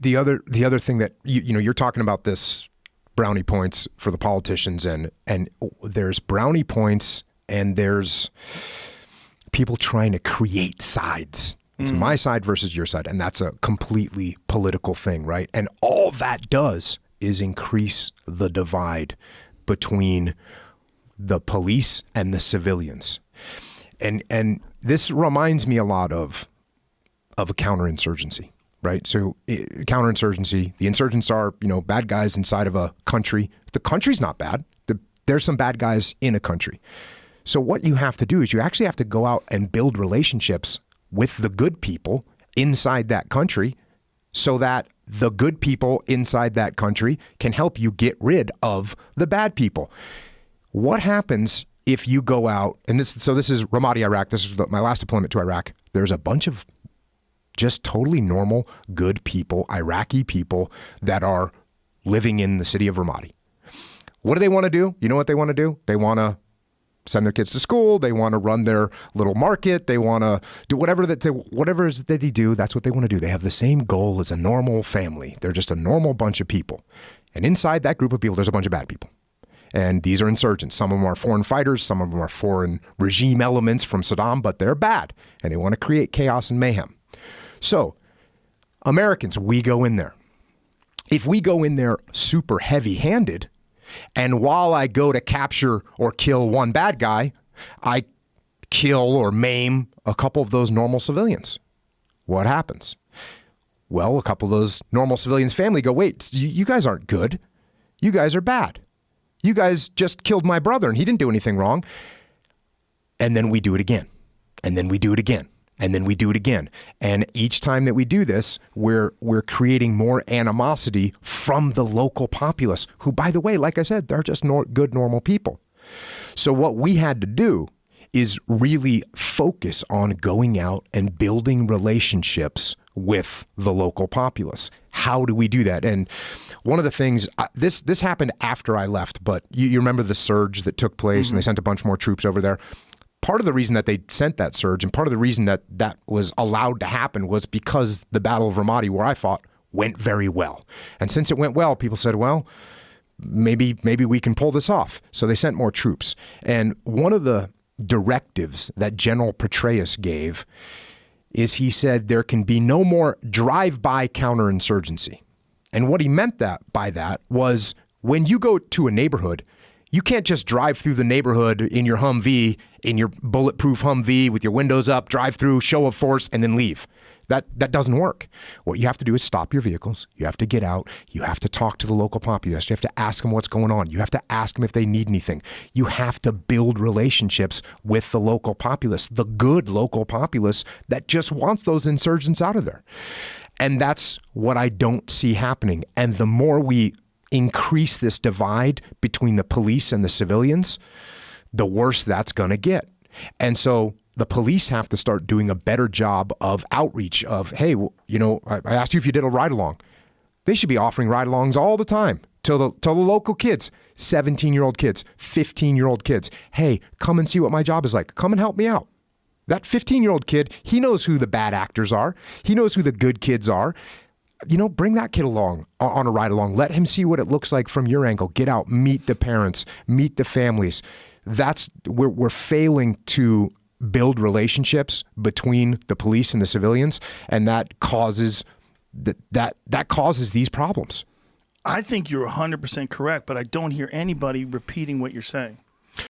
the other thing that you're talking about, this brownie points for the politicians, and there's brownie points and there's people trying to create sides. It's my side versus your side, and that's a completely political thing, right? And all that does is increase the divide between the police and the civilians. And this reminds me a lot of a counterinsurgency, right? So counterinsurgency, the insurgents are, bad guys inside of a country. The country's not bad. There's some bad guys in a country. So what you have to do is you actually have to go out and build relationships with the good people inside that country so that the good people inside that country can help you get rid of the bad people. What happens if you go out, and this is Ramadi, Iraq. This is my last deployment to Iraq. There's a bunch of just totally normal, good people, Iraqi people that are living in the city of Ramadi. What do they want to do? You know what they want to do? They want to send their kids to school. They want to run their little market. They want to do whatever that they do. That's what they want to do. They have the same goal as a normal family. They're just a normal bunch of people. And inside that group of people, there's a bunch of bad people. And these are insurgents. Some of them are foreign fighters. Some of them are foreign regime elements from Saddam, but they're bad. And they want to create chaos and mayhem. So Americans, we go in there. If we go in there super heavy-handed, and while I go to capture or kill one bad guy, I kill or maim a couple of those normal civilians, what happens? Well, a couple of those normal civilians' family go, wait, you guys aren't good. You guys are bad. You guys just killed my brother and he didn't do anything wrong. And then we do it again. And then we do it again. And then we do it again. And each time that we do this, we're creating more animosity from the local populace, who, by the way, like I said, they're just good, normal people. So what we had to do is really focus on going out and building relationships with the local populace. How do we do that? And one of the things, this happened after I left, but you remember the surge that took place and they sent a bunch more troops over there. Part of the reason that they sent that surge and part of the reason that that was allowed to happen was because the Battle of Ramadi, where I fought, went very well. And since it went well, people said, well, maybe we can pull this off. So they sent more troops. And one of the directives that General Petraeus gave is he said there can be no more drive-by counterinsurgency. And what he meant by that was when you go to a neighborhood, you can't just drive through the neighborhood in your Humvee, in your bulletproof Humvee with your windows up, drive through, show of force, and then leave. That doesn't work. What you have to do is stop your vehicles. You have to get out. You have to talk to the local populace. You have to ask them what's going on. You have to ask them if they need anything. You have to build relationships with the local populace, the good local populace that just wants those insurgents out of there. And that's what I don't see happening. And the more we increase this divide between the police and the civilians, the worse that's going to get. And so the police have to start doing a better job of outreach of, hey, I asked you if you did a ride-along. They should be offering ride-alongs all the time to the local kids, 17-year-old kids, 15-year-old kids. Hey, come and see what my job is like. Come and help me out. That 15-year-old kid, he knows who the bad actors are. He knows who the good kids are. Bring that kid along on a ride along. Let him see what it looks like from your angle. Get out, meet the parents, meet the families. We're failing to build relationships between the police and the civilians, and that causes that causes these problems. I think you're 100% correct, but I don't hear anybody repeating what you're saying.